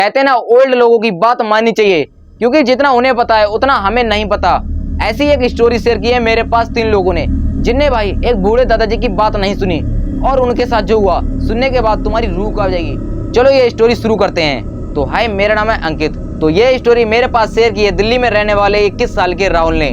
कहते हैं ना, ओल्ड लोगों की बात माननी चाहिए, क्योंकि जितना उन्हें पता है उतना हमें नहीं पता। ऐसी एक स्टोरी शेयर की है मेरे पास 3 लोगों ने, जिनने भाई एक बूढ़े दादाजी की बात नहीं सुनी, और उनके साथ जो हुआ सुनने के बाद तुम्हारी रूह कांप जाएगी। चलो ये स्टोरी शुरू करते हैं। तो हाय, मेरा नाम है अंकित। तो ये स्टोरी मेरे पास शेयर की है दिल्ली में रहने वाले 21 साल के राहुल ने।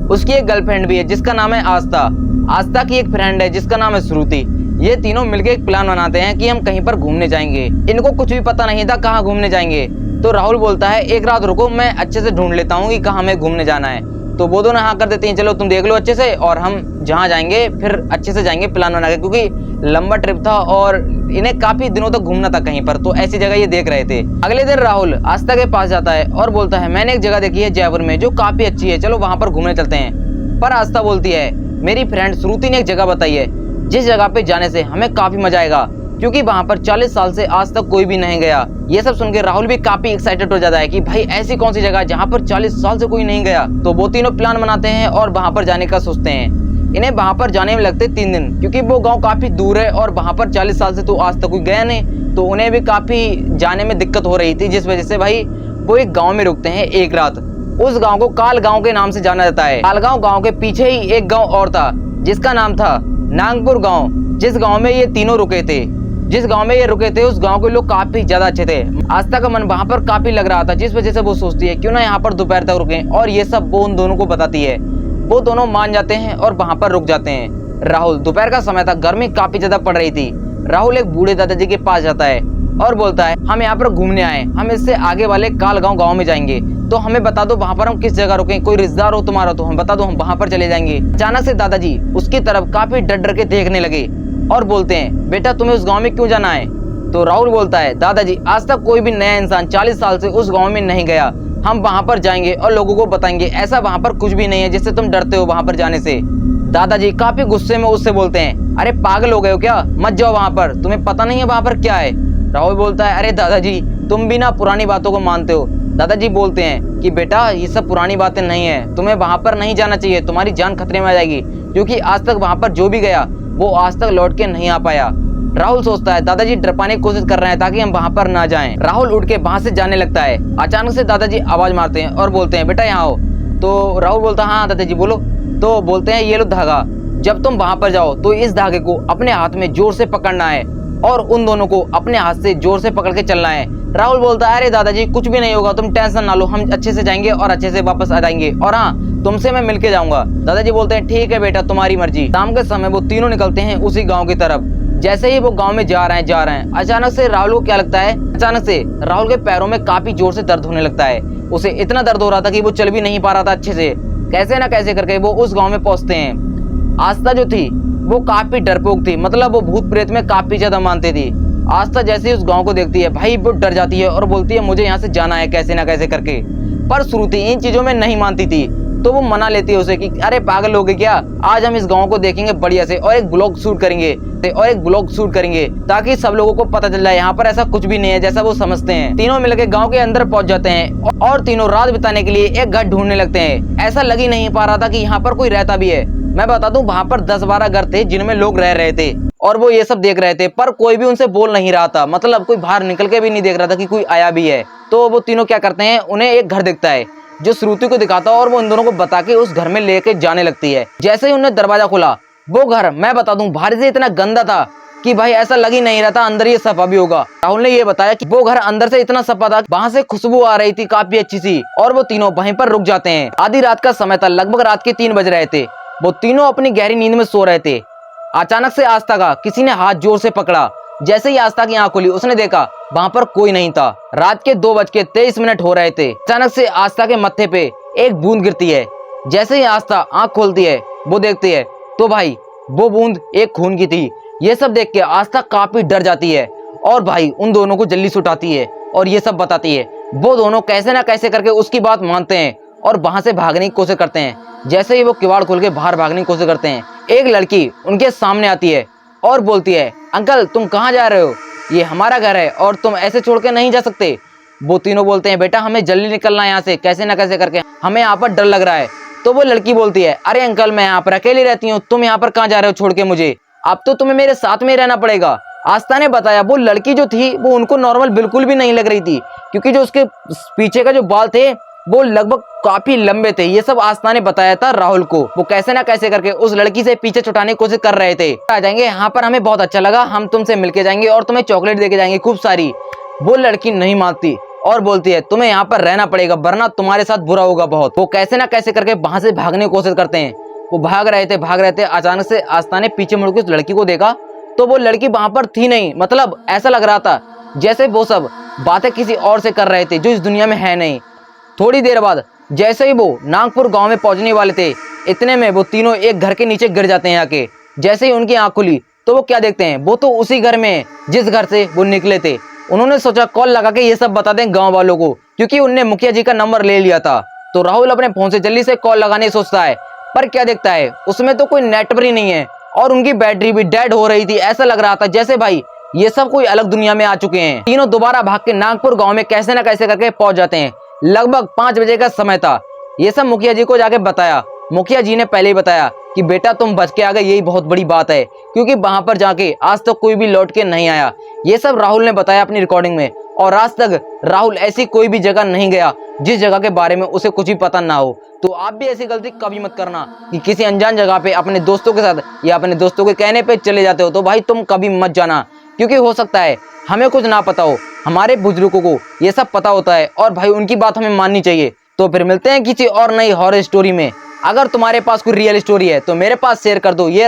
उसकी एक गर्लफ्रेंड भी है जिसका नाम है आस्था। आस्था की एक फ्रेंड है जिसका नाम है श्रुति। ये तीनों मिलकर एक प्लान बनाते हैं कि हम कहीं पर घूमने जाएंगे। इनको कुछ भी पता नहीं था कहाँ घूमने जाएंगे। तो राहुल बोलता है एक रात रुको, मैं अच्छे से ढूंढ लेता हूँ कि कहाँ हमें घूमने जाना है। तो वो दोनों हाँ कर देते हैं, चलो तुम देख लो अच्छे से, और हम जहाँ जाएंगे फिर अच्छे से जाएंगे प्लान बना के, क्योंकि लंबा ट्रिप था और इन्हें काफी दिनों तक घूमना था कहीं पर। तो ऐसी जगह ये देख रहे थे। अगले दिन राहुल आस्था के पास जाता है और बोलता है मैंने एक जगह देखी है जयपुर में जो काफी अच्छी है, चलो वहां पर घूमने चलते हैं। पर आस्था बोलती है मेरी फ्रेंड श्रुति ने एक जगह बताई है जिस जगह पे जाने से हमें काफी मजा आएगा, क्योंकि वहां पर 40 साल से आज तक कोई भी नहीं गया। ये सब सुन के राहुल भी काफी एक्साइटेड हो जाता है कि भाई ऐसी कौन सी जगह जहां पर 40 साल से कोई नहीं गया। तो वो तीनों प्लान बनाते हैं और वहां पर जाने का सोचते हैं। इन्हें वहां पर जाने में लगते 3 दिन, क्योंकि वो गांव काफी दूर है और वहां पर 40 साल से तो आज तक कोई गया नहीं। तो उन्हें भी काफी जाने में दिक्कत हो रही थी, जिस वजह से भाई वो एक गाँव में रुकते हैं एक रात। उस गाँव को काल गाँव के नाम से जाना जाता है। कालगांव गाँव के पीछे ही एक गाँव और था जिसका नाम था नागपुर गाँव। जिस गाँव में ये तीनों रुके थे, उस गांव के लोग काफी ज्यादा अच्छे थे। आस्था का मन वहां पर काफी लग रहा था, जिस वजह से वो सोचती है क्यों ना यहाँ पर दोपहर तक रुकें, और ये सब वो उन दोनों को बताती है। वो दोनों मान जाते हैं और वहां पर रुक जाते हैं। राहुल, दोपहर का समय था, गर्मी काफी ज्यादा पड़ रही थी। राहुल एक बूढ़े दादाजी के पास जाता है और बोलता है हम यहाँ पर घूमने आए, हम इससे आगे वाले कालगांव गाँव में जाएंगे, तो हमें बता दो वहां पर हम किस जगह रुकें, कोई रिश्तेदार हो तुम्हारा तो हम बता दो, हम वहां पर चले जाएंगे। अचानक से दादाजी उसकी तरफ काफी डर डर के देखने लगे और बोलते हैं बेटा तुम्हें उस गांव में क्यों जाना है। तो राहुल बोलता है दादाजी आज तक कोई भी नया इंसान 40 साल से उस गांव में नहीं गया, हम वहां पर जाएंगे और लोगों को बताएंगे ऐसा वहां पर कुछ भी नहीं है जिससे तुम डरते हो वहां पर जाने से। दादाजी काफी गुस्से में उससे बोलते हैं अरे पागल हो गए हो क्या, मत जाओ वहां पर, तुम्हें पता नहीं है वहां पर क्या है। राहुल बोलता है अरे दादाजी तुम भी ना पुरानी बातों को मानते हो। दादाजी बोलते हैं कि बेटा ये सब पुरानी बातें नहीं है, तुम्हें वहां पर नहीं जाना चाहिए, तुम्हारी जान खतरे में आ जाएगी, क्योंकि आज तक वहां पर जो भी गया वो आज तक लौट के नहीं आ पाया। राहुल सोचता है दादाजी डरपाने की कोशिश कर रहे हैं ताकि हम वहां पर ना जाएं। राहुल उठ के वहां से जाने लगता है। अचानक से दादाजी आवाज मारते हैं और बोलते हैं बेटा यहाँ आओ। तो राहुल बोलता है हाँ दादाजी बोलो। तो बोलते हैं ये लो धागा, जब तुम वहां पर जाओ तो इस धागे को अपने हाथ में जोर से पकड़ना है और उन दोनों को अपने हाथ से जोर से पकड़ के चलना है। राहुल बोलता है अरे दादाजी कुछ भी नहीं होगा, तुम टेंशन ना लो, हम अच्छे से जाएंगे और अच्छे से वापस आ जाएंगे, और हाँ तुमसे मैं मिलके जाऊंगा। दादाजी बोलते हैं ठीक है बेटा तुम्हारी मर्जी। शाम के समय वो तीनों निकलते हैं उसी गांव की तरफ। जैसे ही वो गांव में जा रहे हैं अचानक से राहुल को क्या लगता है, अचानक से राहुल के पैरों में काफी जोर से दर्द होने लगता है। उसे इतना दर्द हो रहा था कि वो चल भी नहीं पा रहा था अच्छे से। कैसे ना कैसे करके वो उस गाँव में पहुंचते हैं। आस्था जो थी वो काफी डरपोक थी, मतलब वो भूत प्रेत में काफी ज्यादा मानती थी। आस्था जैसे ही उस गांव को देखती है भाई वो डर जाती है और बोलती है मुझे यहाँ से जाना है कैसे ना कैसे करके। पर श्रुति इन चीजों में नहीं मानती थी, तो वो मना लेती है उसे कि अरे पागल हो गए क्या, आज हम इस गांव को देखेंगे बढ़िया से और एक ब्लॉग शूट करेंगे ताकि सब लोगों को पता चल जाए यहाँ पर ऐसा कुछ भी नहीं है जैसा वो समझते हैं। तीनों मिलकर गांव के अंदर पहुंच जाते हैं और तीनों रात बिताने के लिए एक घर ढूंढने लगते हैं। ऐसा लग ही नहीं पा रहा था कि यहाँ पर कोई रहता भी है। मैं बता दूं वहां पर 10-12 घर थे जिनमें लोग रह रहे थे और वो ये सब देख रहे थे, पर कोई भी उनसे बोल नहीं रहा था, मतलब कोई बाहर निकल के भी नहीं देख रहा था कि कोई आया भी है। तो वो तीनों क्या करते हैं, उन्हें एक घर दिखता है जो श्रुति को दिखाता है और वो इन दोनों को बता के उस घर में लेके जाने लगती है। जैसे ही उन्हें दरवाजा खोला वो घर, मैं बता दूं बाहर से इतना गंदा था कि भाई ऐसा लग ही नहीं रहा था अंदर ये सफा भी होगा। राहुल ने ये बताया कि वो घर अंदर से इतना सफा था, वहां से खुशबू आ रही थी काफी अच्छी सी, और वो तीनों वहीं पर रुक जाते हैं। आधी रात का समय था, लगभग रात के 3 बज रहे थे। वो तीनों अपनी गहरी नींद में सो रहे थे। अचानक से आस्था का किसी ने हाथ जोर से पकड़ा। जैसे ही आस्था की आंख खुली उसने देखा वहां पर कोई नहीं था। रात के 2:23 हो रहे थे। अचानक से आस्था के मत्थे पे एक बूंद गिरती है। जैसे ही आस्था आंख खोलती है वो देखती है तो भाई वो बूंद एक खून की थी। ये सब देख के आस्था काफी डर जाती है और भाई उन दोनों को जल्दी से उठाती है और ये सब बताती है। वो दोनों कैसे ना कैसे करके उसकी बात मानते हैं और वहां से भागने की कोशिश करते हैं। जैसे ही वो किवाड़ खोल के बाहर भागने की कोशिश करते हैं, एक लड़की उनके सामने आती है और बोलती है अंकल तुम कहाँ जा रहे हो, ये हमारा घर है और तुम ऐसे छोड़ के नहीं जा सकते। वो तीनों बोलते हैं बेटा हमें जल्दी निकलना है यहाँ से, कैसे ना कैसे करके, हमें यहाँ पर डर लग रहा है। तो वो लड़की बोलती है अरे अंकल मैं यहाँ पर अकेली रहती हूँ, तुम यहाँ पर कहाँ जा रहे हो छोड़ के मुझे, अब तो तुम्हें मेरे साथ में ही रहना पड़ेगा। आस्था ने बताया वो लड़की जो थी वो उनको नॉर्मल बिल्कुल भी नहीं लग रही थी, क्योंकि जो उसके पीछे का जो बाल थे वो लगभग काफी लंबे थे। ये सब आस्था ने बताया था राहुल को। वो कैसे ना कैसे करके उस लड़की से पीछे छुड़ाने की कोशिश कर रहे थे। आ जाएंगे यहाँ पर, हमें बहुत अच्छा लगा, हम तुमसे मिलके जाएंगे और तुम्हें चॉकलेट देके जाएंगे खूब सारी। वो लड़की नहीं मानती और बोलती है तुम्हें यहाँ पर रहना पड़ेगा वरना तुम्हारे साथ बुरा होगा बहुत। वो कैसे ना कैसे करके वहां से भागने की कोशिश करते हैं। वो भाग रहे थे, अचानक से आस्था ने पीछे मुड़ के उस लड़की को देखा तो वो लड़की वहां पर थी नहीं। मतलब ऐसा लग रहा था जैसे वो सब बातें किसी और से कर रहे थे जो इस दुनिया में है नहीं। थोड़ी देर बाद जैसे ही वो नागपुर गांव में पहुंचने वाले थे, इतने में वो तीनों एक घर के नीचे गिर जाते हैं आके। जैसे ही उनकी आंख खुली तो वो क्या देखते हैं, वो तो उसी घर में है जिस घर से वो निकले थे। उन्होंने सोचा कॉल लगा के ये सब बता दें गांव वालों को, क्योंकि उनने मुखिया जी का नंबर ले लिया था। तो राहुल अपने फोन से जल्दी से कॉल लगाने सोचता है, पर क्या देखता है उसमें तो कोई नेटवर्क ही नहीं है और उनकी बैटरी भी डेड हो रही थी। ऐसा लग रहा था जैसे भाई ये सब कोई अलग दुनिया में आ चुके हैं। तीनों दोबारा भाग के नागपुर गांव में कैसे ना कैसे करके पहुंच जाते हैं। लगभग 5 बजे का समय था। ये सब मुखिया जी को जाके बताया। मुखिया जी ने पहले ही बताया कि बेटा तुम बच के आ गए, यही बहुत बड़ी बात है, क्योंकि वहां पर जाके आज तक कोई भी लौट के नहीं आया। ये सब राहुल ने बताया अपनी रिकॉर्डिंग में, और आज तक राहुल ऐसी कोई भी जगह नहीं गया जिस जगह के बारे में उसे कुछ भी पता ना हो। तो आप भी ऐसी गलती कभी मत करना कि किसी अनजान जगह पे अपने दोस्तों के साथ या अपने दोस्तों के कहने पे चले जाते हो, तो भाई तुम कभी मत जाना, क्योंकि हो सकता है हमें कुछ ना पता हो, हमारे बुजुर्गों को ये सब पता होता है और भाई उनकी बात हमें माननी चाहिए। तो फिर मिलते हैं किसी और नई हॉरर स्टोरी में। अगर तुम्हारे पास कोई रियल स्टोरी है तो मेरे पास शेयर कर दो। ये